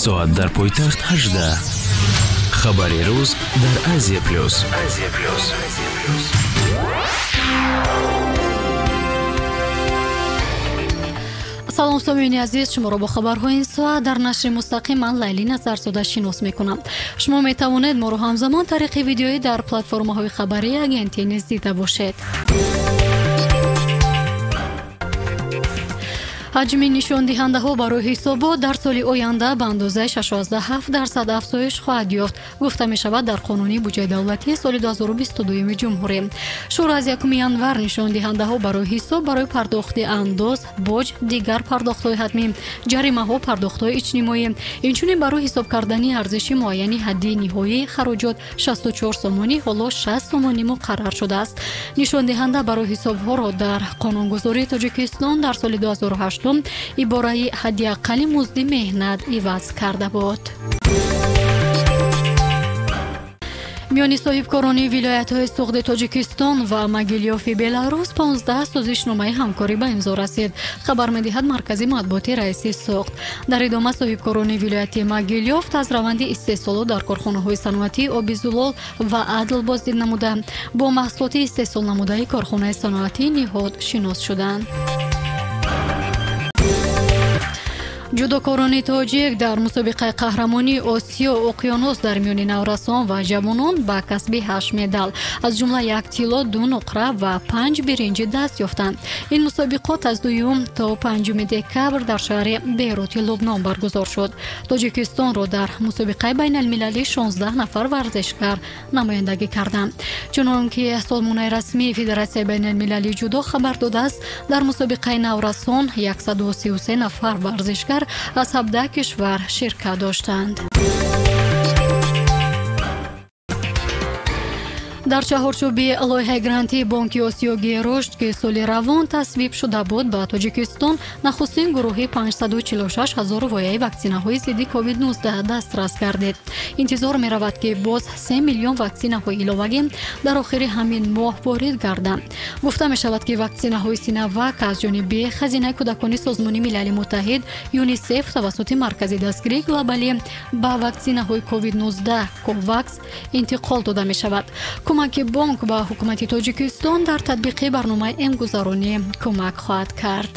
соат дар пойтахт 18. хабари рӯз дар Азия плюс. салом сомиёни азиз, шуморо бо хабарҳои ин соат дар нашри мустақим ман Лайли Назарзода шинос мекунам. шумо метавонед моро ҳамзамон тариқи видеоӣ дар платформаҳои хабарии агентии низ дида бошед. ҳаҷми нишондиҳандаҳо барои ҳисобот дар соли оянда ба андозаи 6.7% афзоиш хоҳад ёфт, гуфта мешавад дар қонуни буҷаи давлатии соли 2022 ҷумҳурӣ. шуро аз 1 январ нишондиҳандаҳо барои ҳисоб барои пардохти андоз, боҷ, дигар пардохтҳои ҳатмӣ, ҷаримаҳо, пардохтҳои иҷтимоӣ, инчунин барои ҳисоб кардани арзиши муайяни ҳадди ниҳоии хароҷот 64 сомонӣ ҳоло 60 сомонӣ муқаррар шудааст. нишондиҳанда барои ҳисобҳоро дар қонунгузории Тоҷикистон дар соли 2008 ибораи ҳадди аққали музди меҳнат иваз карда буд. миёни соҳибкорони вилоятҳои суғди Тоҷикистон ва Могилёви Беларус 15 созишномаи ҳамкорӣ ба имзо расид. хабар медиҳад маркази матбуоти раиси суғд. дар идома соҳибкорони вилояти Могилёв аз раванди истеҳсолот дар корхонаҳои саноатии оби Зулол ва Адл боздид намуда бо маҳсулоти истеҳсолнамудаи корхонаи саноатии Ниҳод шинос шуданд. ҷудокорони тоҷик дар мусобиқаи қаҳрамонии Осиё уқёнус дар миёни наврасон ва ҷавонон ба касби 8 медал, аз ҷумла 1 тилло, 2 нуқра ва 5 биринҷӣ даст ёфтанд. ин мусобиқот аз 2 то 5 декабр дар шаҳри Бейрути Лубнон баргузор шуд. Тоҷикистонро дар мусобиқаи байналмилалӣ 16 нафар варзишгар намояндагӣ карданд. чунон ки сомонаи расмии Федератсияи байналмилалии ҷудо хабар додааст, дар мусобиқаи наврасон 133 нафар варзишгар аз 17 кишвар ширкат доштанд. дар чаҳорчӯби лоиҳаи грантии Бонки Осиёгии рушд ки соли равон тасвиб шуда буд, ба Тоҷикистон нахустин гурӯҳи 546 000 вояи ваксинаҳои зидди COVID-19 дастрас гардид. интизор меравад ки боз 3 миллион ваксинаҳои иловагӣ дар охири ҳамин моҳ ворид гарданд. гуфта мешавад ки ваксинаҳои Синовак аз ҷониби хазинаи кӯдакони Созмони Милали Муттаҳид ЮНИСЕФ тавассути маркази дастгирии глобалӣ ба ваксинаҳои COVID-19 Ковакс интиқол дода мешавад. кӯмаки бонк ба ҳукумати Тоҷикистон дар татбиқи барномаи эмгузаронӣ кӯмак хоҳад кард.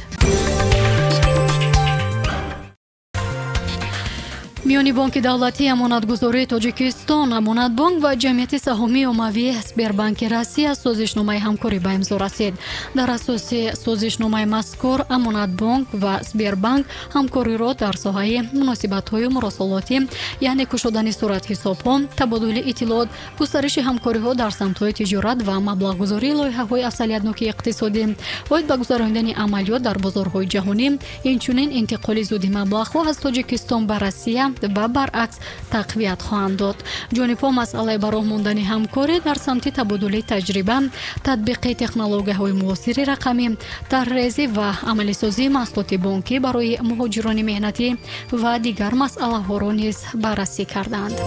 миёни бонки давлатии амонатгузории Тоҷикистон, Амонатбонк ва ҷамъияти саҳомии оммавии Сбербанки Россия созишномаи ҳамкорӣ ба имзо расид. дар асоси созишномаи мазкур Амонатбонк ва Сбербанк ҳамкориро дар соҳаи муносибатҳои муросолотӣ, яъне кушодани суратҳисобҳо, табодули иттилоот, густариши ҳамкориҳо дар самтҳои тиҷорат ва маблағгузории лоиҳаҳои афзалиятноки иқтисодӣ, оид ба гузарондани амалиёт дар бозорҳои ҷаҳонӣ, инчунин интиқоли зуди маблағҳо аз Тоҷикистон ба Россия ва баръакс тақвият хоҳанд дод. ҷонибҳо масъалаи бароҳмондани ҳамкорӣ дар самти табодули таҷриба, татбиқи технологияҳои муосири рақамӣ, тарҳрезӣ ва амалисозии маҳсулоти бонкӣ барои муҳоҷирони меҳнатӣ ва дигар масъалаҳоро низ баррасӣ карданд.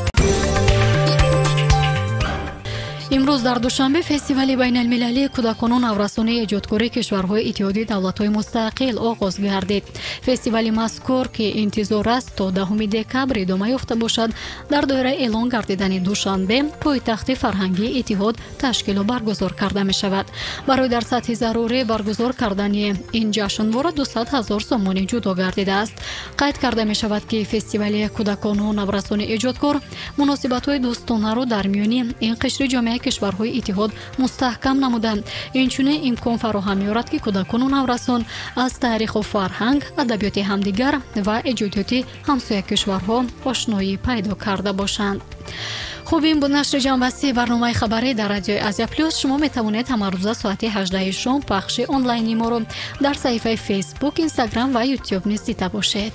имрӯз дар душанбе фестивали байналмилалии кӯдакону наврасонии эҷодкории кишварҳои иттиҳоди давлатҳои мустақил оғоз гардид. фестивали мазкур ки интизор аст то 10 декабр идома ёфта бошад, дар доираи эълон гардидани душанбе пойтахти фарҳангии иттиҳод ташкилу баргузор карда мешавад. барои дар сатҳи зарурӣ баргузор кардани ин ҷашнвора 200 000 сомонӣ ҷудо гардидааст. қайд карда мешавад ки фестивали кӯдакону наврасони эҷодкор муносибатҳои дӯстонаро дар миёни ин қишри ҷомеа кишварҳои иттиҳод мустаҳкам намуда, инчунин имкон фароҳам меорад ки кӯдакону наврасон аз таъриху фарҳанг, адабиёти ҳамдигар ва эҷодиёти ҳамсоя кишварҳо ошноӣ пайдо карда бошанд. хуб, ин буд нашри ҷамъбастии барномаи хабарӣ дар радиои Азия плюс. шумо метавонед ҳамарӯза соати 18 шом пахши онлайни моро дар саҳифаи Facebook, Instagram ва YouTube низ дида бошед.